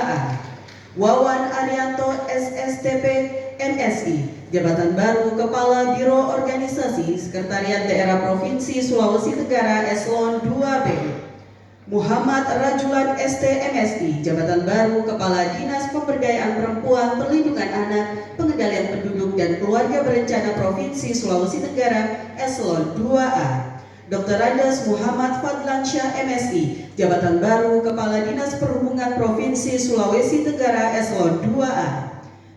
2A. Wawan Arianto SSTP MSI, jabatan baru Kepala Biro Organisasi Sekretariat Daerah Provinsi Sulawesi Tenggara Eselon 2B. Muhammad Rajulan ST MSI, jabatan baru Kepala Dinas Pemberdayaan Perempuan, Perlindungan Anak, Pengendalian Penduduk dan Keluarga Berencana Provinsi Sulawesi Tenggara Eselon 2A. Dr. Andes Muhammad Fadlansyah MSI, jabatan baru Kepala Dinas Perhubungan Provinsi Sulawesi Tenggara Eselon 2A.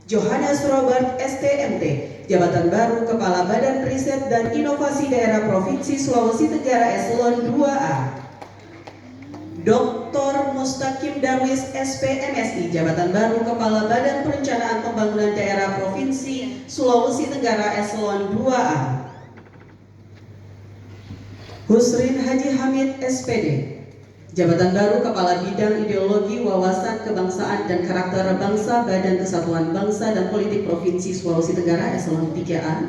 Johannes Robert STMT, jabatan baru Kepala Badan Riset dan Inovasi Daerah Provinsi Sulawesi Tenggara Eselon 2A. Dr. Mustaqim Darwis SPMSI, jabatan baru Kepala Badan Perencanaan Pembangunan Daerah Provinsi Sulawesi Tenggara Eselon 2A. Husrin Haji Hamid SPD, jabatan baru Kepala Bidang Ideologi, Wawasan Kebangsaan dan Karakter Bangsa Badan Kesatuan Bangsa dan Politik Provinsi Sulawesi Tenggara Eselon 3A.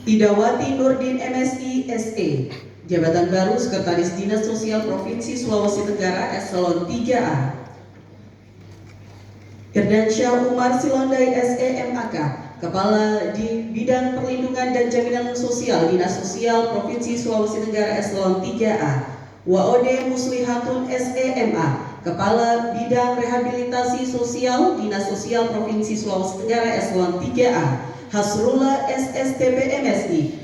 Idawati Nurdin MSI SE, jabatan baru Sekretaris Dinas Sosial Provinsi Sulawesi Tenggara Eselon 3A. Irdansyah Umar Silondai SE MAK, Kepala di Bidang Perlindungan dan Jaminan Sosial Dinas Sosial Provinsi Sulawesi Tenggara Eselon 3A. Waode Muslihatun SEMA, Kepala Bidang Rehabilitasi Sosial Dinas Sosial Provinsi Sulawesi Tenggara Eselon 3A. Hasrullah SSTP MSI,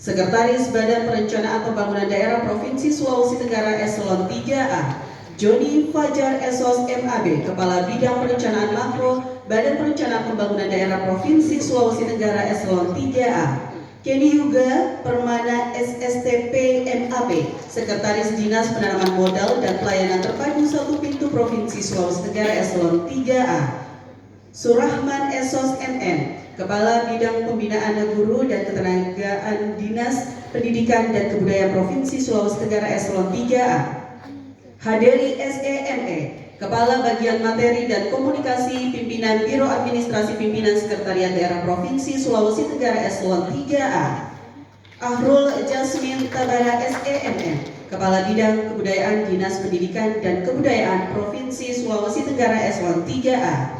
Sekretaris Badan Perencanaan Pembangunan Daerah Provinsi Sulawesi Tenggara Eselon 3A. Joni Fajar Esos MAB, Kepala Bidang Perencanaan Makro Badan Perencanaan Pembangunan Daerah Provinsi Sulawesi Tenggara Eselon 3A. Kenny Yuga Permana SSTP MAP, Sekretaris Dinas Penanaman Modal dan Pelayanan Terpadu Satu Pintu Provinsi Sulawesi Tenggara Eselon 3A. Surahman Esos MM, Kepala Bidang Pembinaan Guru dan Ketenagaan Dinas Pendidikan dan Kebudayaan Provinsi Sulawesi Tenggara Eselon 3A. Haderi SEME, Kepala Bagian Materi dan Komunikasi Pimpinan Biro Administrasi Pimpinan Sekretariat Daerah Provinsi Sulawesi Tenggara Eselon 3A. Ahrul Jasmin Tabara SEMM, Kepala Bidang Kebudayaan Dinas Pendidikan dan Kebudayaan Provinsi Sulawesi Tenggara Eselon 3A.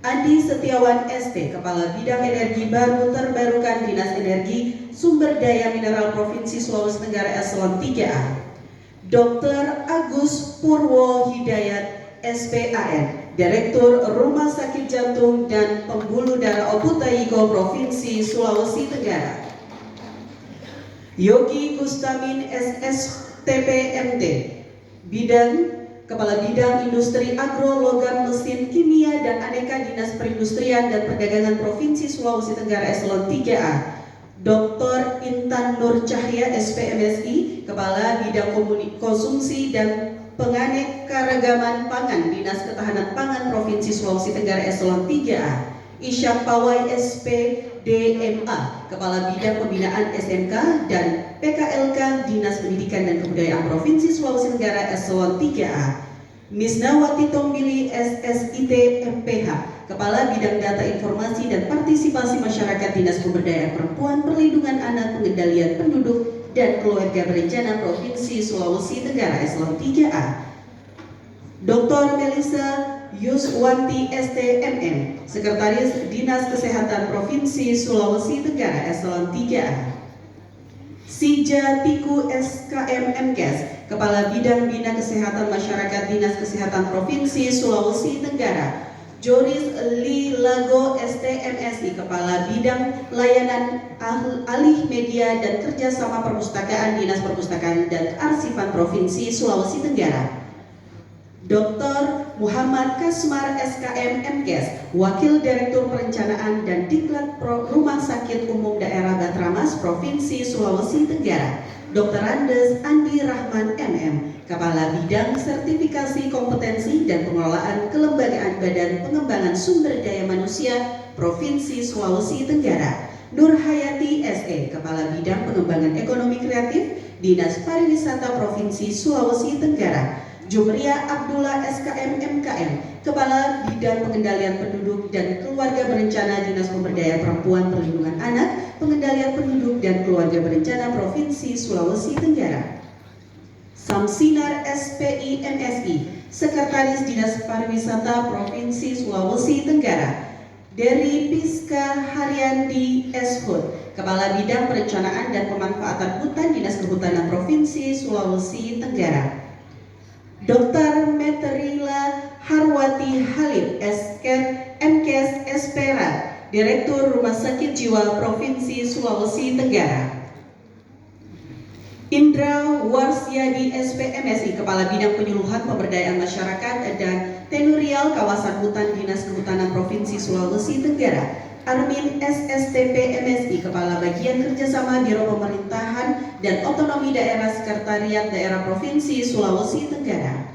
Andi Setiawan ST, Kepala Bidang Energi Baru Terbarukan Dinas Energi Sumber Daya Mineral Provinsi Sulawesi Tenggara Eselon 3A. Dr. Agus Purwo Hidayat SPAN, Direktur Rumah Sakit Jantung dan Pembuluh Darah Oputaiko Provinsi Sulawesi Tenggara. Yogi Gustamin SSTPMT, Kepala Bidang Industri Agro Logam Mesin Kimia dan Aneka Dinas Perindustrian dan Perdagangan Provinsi Sulawesi Tenggara Eselon 3A. Dr. Intan Nur Cahya SPMSI, Kepala Bidang Konsumsi dan Penganekaragaman Pangan Dinas Ketahanan Pangan Provinsi Sulawesi Tenggara Eselon 3A. Isyak Pawai SPDMA, Kepala Bidang Pembinaan SMK dan PKLK Dinas Pendidikan dan Kebudayaan Provinsi Sulawesi Tenggara Eselon 3A. Misnawati Tombili SSIT MPH, Kepala Bidang Data Informasi dan Partisipasi Masyarakat Dinas Pemberdayaan Perempuan, Perlindungan Anak, Pengendalian Penduduk dan Keluarga Berencana Provinsi Sulawesi Tenggara Eselon 3A. Dr. Melisa Yuswanti STMM, Sekretaris Dinas Kesehatan Provinsi Sulawesi Tenggara Eselon 3A. Sija Tiku SKM MKes, Kepala Bidang Bina Kesehatan Masyarakat Dinas Kesehatan Provinsi Sulawesi Tenggara. Joris Lilago STMSI, Kepala Bidang Layanan Alih Media dan Kerjasama Perpustakaan Dinas Perpustakaan dan Arsifan Provinsi Sulawesi Tenggara. Dr. Muhammad Kasmar SKM MKes, Wakil Direktur Perencanaan dan Diklat Rumah Sakit Umum Daerah Batramas Provinsi Sulawesi Tenggara. Dr. Andes Andi Rahman MM, Kepala Bidang Sertifikasi Kompetensi dan Pengelolaan Kelembagaan Badan Pengembangan Sumber Daya Manusia Provinsi Sulawesi Tenggara. Nur Hayati SE, Kepala Bidang Pengembangan Ekonomi Kreatif Dinas Pariwisata Provinsi Sulawesi Tenggara. Jumria Abdullah SKM MKM, Kepala Bidang Pengendalian Penduduk dan Keluarga Berencana Dinas Pemberdayaan Perempuan, Perlindungan Anak, Pengendalian Penduduk dan Keluarga Berencana Provinsi Sulawesi Tenggara. Samsinar SPI MSI, Sekretaris Dinas Pariwisata Provinsi Sulawesi Tenggara. Dari Piska Haryandi Eshut, Kepala Bidang Perencanaan dan Pemanfaatan Hutan Dinas Kehutanan Provinsi Sulawesi Tenggara. Dr. Meterila Harwati Halim, MKes Espera, Direktur Rumah Sakit Jiwa Provinsi Sulawesi Tenggara. Indra Warsyadi SPMSI, Kepala Bidang Penyuluhan Pemberdayaan Masyarakat dan Tenurial Kawasan Hutan Dinas Kehutanan Provinsi Sulawesi Tenggara. Armin SSTP MSI, Kepala Bagian Kerjasama Biro Pemerintahan dan Otonomi Daerah Sekretariat Daerah Provinsi Sulawesi Tenggara.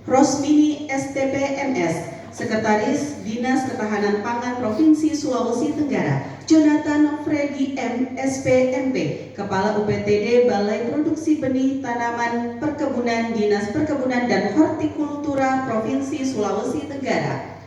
Rosmini STP MS, Sekretaris Dinas Ketahanan Pangan Provinsi Sulawesi Tenggara. Jonathan Freddy M. SPMP, Kepala UPTD Balai Produksi Benih Tanaman Perkebunan Dinas Perkebunan dan Hortikultura Provinsi Sulawesi Tenggara.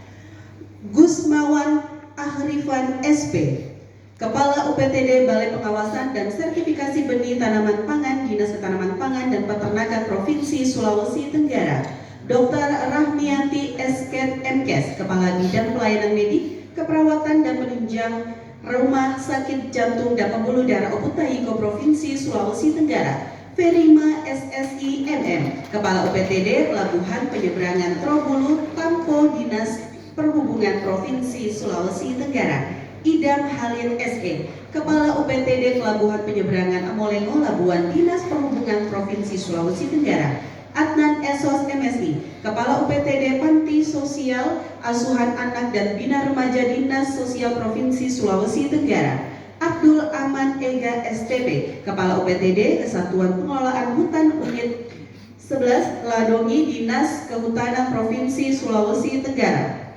Gusmawan Ahrifan SP, Kepala UPTD Balai Pengawasan dan Sertifikasi Benih Tanaman Pangan Dinas Tanaman Pangan dan Peternakan Provinsi Sulawesi Tenggara. Dr. Rahmianti Esket MKes, Kepala Bidang Pelayanan Medik, Keperawatan dan Penunjang Rumah Sakit Jantung dan Pembuluh Darah Oputahigo Provinsi Sulawesi Tenggara. Ferima SSI MM, Kepala UPTD Pelabuhan Penyeberangan Trobulu Tampo Dinas Perhubungan Provinsi Sulawesi Tenggara. Idam Halil SE, Kepala UPTD Pelabuhan Penyeberangan Amolengo Labuan Dinas Perhubungan Provinsi Sulawesi Tenggara. Adnan Esos MSI, Kepala UPTD Panti Sosial Asuhan Anak dan Bina Remaja Dinas Sosial Provinsi Sulawesi Tenggara. Abdul Aman Ega STP, Kepala UPTD Kesatuan Pengelolaan Hutan Unit 11 Ladongi Dinas Kehutanan Provinsi Sulawesi Tenggara.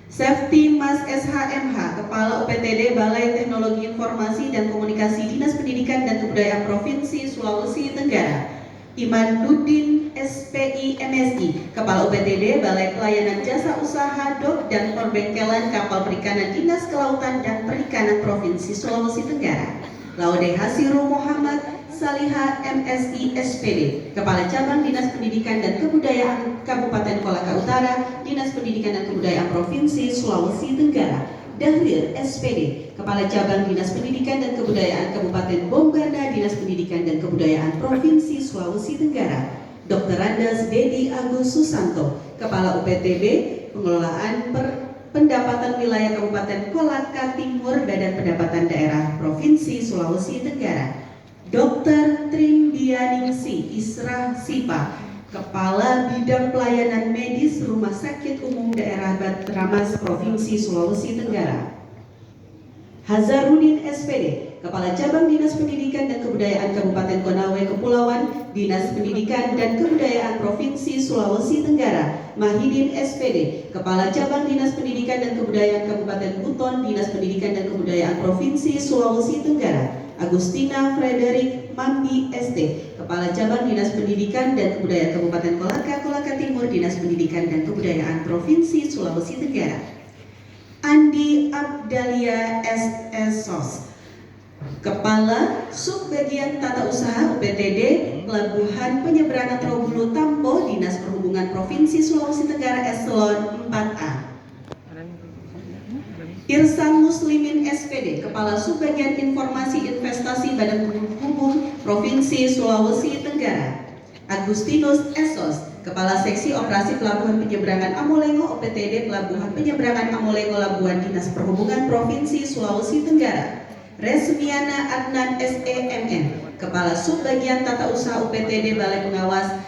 Safety Mas SHMH, Kepala UPTD Balai Teknologi Informasi dan Komunikasi Dinas Pendidikan dan Kebudayaan Provinsi Sulawesi Tenggara. Imanuddin SPI MSI, Kepala UPTD Balai Pelayanan Jasa Usaha Dok dan Perbengkelan Kapal Perikanan Dinas Kelautan dan Perikanan Provinsi Sulawesi Tenggara. Laude Hasiru Muhammad Saliha MSI SPD, Kepala Cabang Dinas Pendidikan dan Kebudayaan Kabupaten Kolaka Utara, Dinas Pendidikan dan Kebudayaan Provinsi Sulawesi Tenggara. Dahlir SPD, Kepala Cabang Dinas Pendidikan dan Kebudayaan Kabupaten Bonggarda, Dinas Pendidikan dan Kebudayaan Provinsi Sulawesi Tenggara. Dr. Randas Dedi Agus Susanto, Kepala UPTB Pengelolaan Pendapatan Wilayah Kabupaten Kolaka Timur, Badan Pendapatan Daerah Provinsi Sulawesi Tenggara. Dr. Trindianingsi Isra Sipa, Kepala Bidang Pelayanan Medis Rumah Sakit Umum Daerah Batramas Provinsi Sulawesi Tenggara. Hazarudin SPD, Kepala Cabang Dinas Pendidikan dan Kebudayaan Kabupaten Konawe Kepulauan, Dinas Pendidikan dan Kebudayaan Provinsi Sulawesi Tenggara. Mahidin SPD, Kepala Cabang Dinas Pendidikan dan Kebudayaan Kabupaten Buton, Dinas Pendidikan dan Kebudayaan Provinsi Sulawesi Tenggara. Agustina Frederick Mambi ST, Kepala Cabang Dinas Pendidikan dan Kebudayaan Kabupaten Kolaka Timur, Dinas Pendidikan dan Kebudayaan Provinsi Sulawesi Tenggara. Andi Abdalia SSOS, Kepala Subbagian Tata Usaha UPTD Pelabuhan Penyeberangan Trobulu Tampo, Dinas Perhubungan Provinsi Sulawesi Tenggara Eselon 4A. Irsan Muslimin SPD, Kepala Subbagian Informasi Investasi Badan Penghubung Provinsi Sulawesi Tenggara. Agustinus Esos, Kepala Seksi Operasi Pelabuhan Penyeberangan Amolengo OPTD Pelabuhan Penyeberangan Amolengo Labuan Dinas Perhubungan Provinsi Sulawesi Tenggara. Resmiana Adnan SEMN, Kepala Subbagian Tata Usaha UPTD Balai Pengawas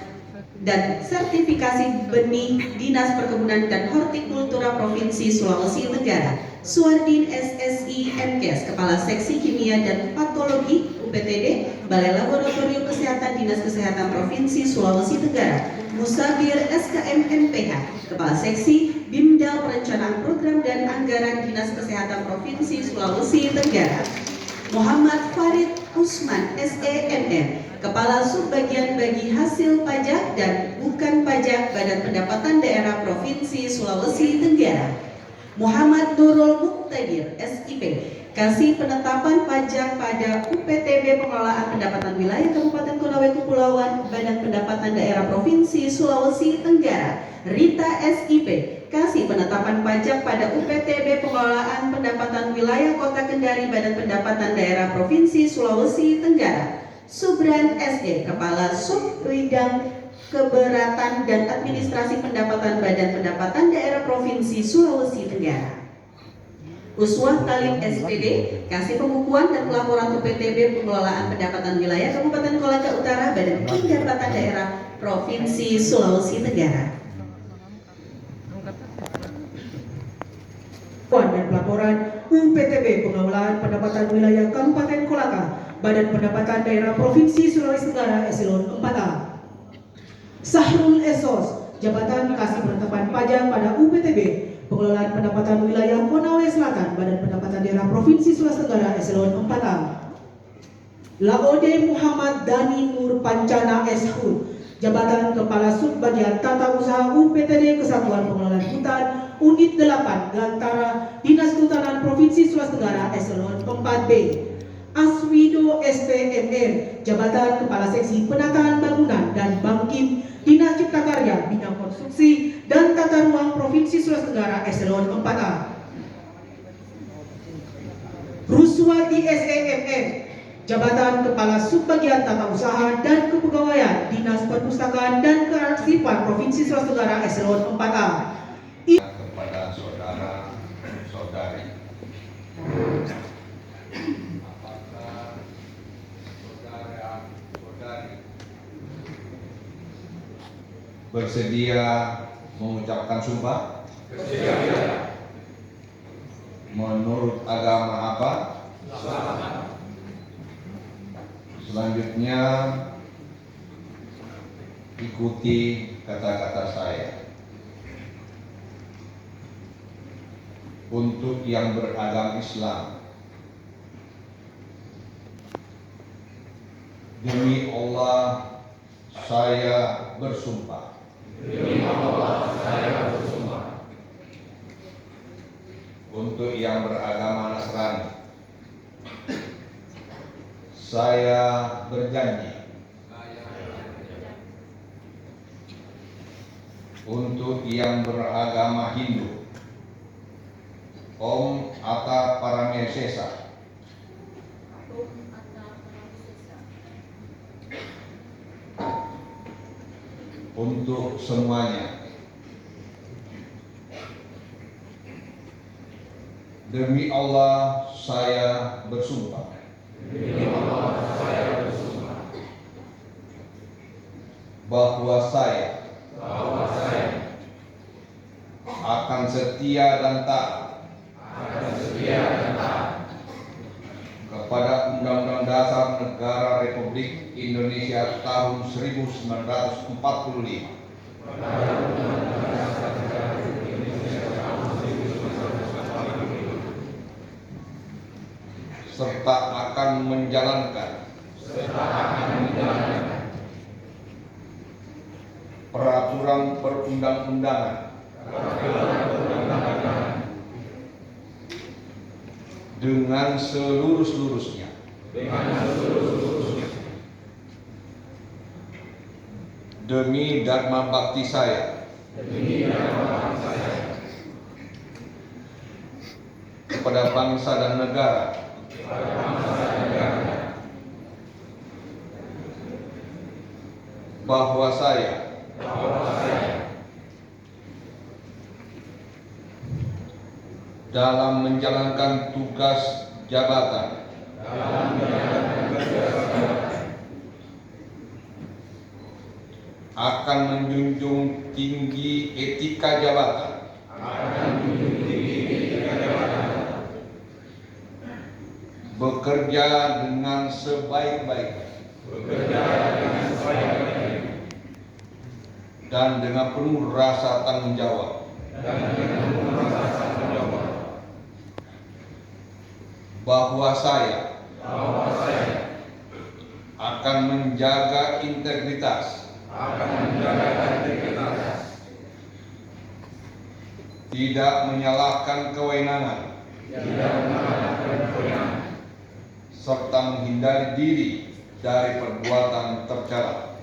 dan Sertifikasi Benih Dinas Perkebunan dan Hortikultura Provinsi Sulawesi Tenggara. Suardin SSI MKes, Kepala Seksi Kimia dan Patologi UPTD Balai Laboratorium Kesehatan Dinas Kesehatan Provinsi Sulawesi Tenggara. Musabir SKM MPH, Kepala Seksi Bimdal Perencanaan Program dan Anggaran Dinas Kesehatan Provinsi Sulawesi Tenggara. Muhammad Farid Usman SEMN, Kepala Subbagian Bagi Hasil Pajak dan Bukan Pajak Badan Pendapatan Daerah Provinsi Sulawesi Tenggara. Muhammad Nurul Muqtadir SIP, kasih penetapan pajak pada UPTB Pengelolaan Pendapatan Wilayah Kabupaten Konawe Kepulauan Badan Pendapatan Daerah Provinsi Sulawesi Tenggara Rita SIP, kasih penetapan pajak pada UPTB Pengelolaan Pendapatan Wilayah Kota Kendari Badan Pendapatan Daerah Provinsi Sulawesi Tenggara Subran SE, Kepala Sub Bidang Keberatan dan Administrasi Pendapatan Badan Pendapatan Daerah Provinsi Sulawesi Tenggara. Uswah Talim SPD, kasih pembukuan dan pelaporan UPTB Pengelolaan Pendapatan Wilayah Kabupaten Kolaka Utara Badan Pendapatan Daerah Provinsi Sulawesi Tenggara. Dan pelaporan UPTB Pengelolaan Pendapatan Wilayah Kabupaten Kolaka Badan Pendapatan Daerah Provinsi Sulawesi Tenggara Eselon 4A. Sahrul Esos, Jabatan Kasih Penetapan Pajak pada UPTB Pengelolaan Pendapatan Wilayah Konawe Selatan Badan Pendapatan Daerah Provinsi Sulawesi Tenggara Eselon 4A. Laode Muhammad Dani Nur Pancana SHU, Jabatan Kepala Subbagian Tata Usaha UPTD Kesatuan Pengelolaan Hutan Unit 8 Lantara Dinas Kehutanan Provinsi Sulawesi Tenggara Eselon 4B. Aswido SPMR, Jabatan Kepala Seksi Penataan Bangunan dan Bangkim Dinas Cipta Karya Bidang Konstruksi dan Tata Ruang Provinsi Sulawesi Tenggara Eselon 4A. Ruswati SEMM, Jabatan Kepala Subbagian Tata Usaha dan Kepegawaian Dinas Perpustakaan dan Kearsipan Provinsi Sulawesi Tenggara Eselon 4A. Kepada saudara-saudari, apakah saudara-saudari bersedia mengucapkan sumpah? Bersedia. Menurut agama apa? Islam. Selanjutnya ikuti kata-kata saya. Untuk yang beragama Islam, demi Allah saya bersumpah. Demi Allah saya bersumpah. Untuk yang beragama Nasrani, saya berjanji. Untuk yang beragama Hindu, Om Atta Paramesesa, untuk semuanya, demi Allah saya bersumpah. Demi Allah saya bersumpah bahwa saya akan setia dan taat kepada Undang-Undang Dasar Negara Republik Indonesia tahun 1945 serta akan menjalankan peraturan perundang-undangan dengan seluruh-seluruhnya. Demi dharma bakti saya. Kepada bangsa dan negara. Bahwa saya dalam menjalankan tugas jabatan akan menjunjung tinggi etika jabatan, bekerja dengan sebaik-baiknya dan dengan penuh rasa tanggung jawab. Bahwa saya akan menjaga integritas, tidak menyalahkan kewenangan, serta menghindari diri dari perbuatan tercela.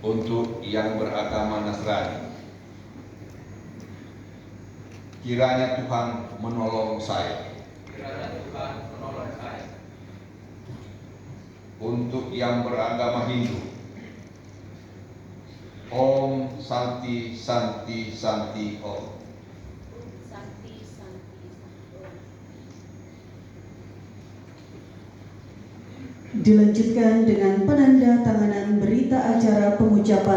Untuk yang beragama Nasrani, kiranya Tuhan menolong saya. Untuk yang beragama Hindu, Om Santi Santi Santi Om. Dilanjutkan dengan penanda tanganan berita acara pengucapan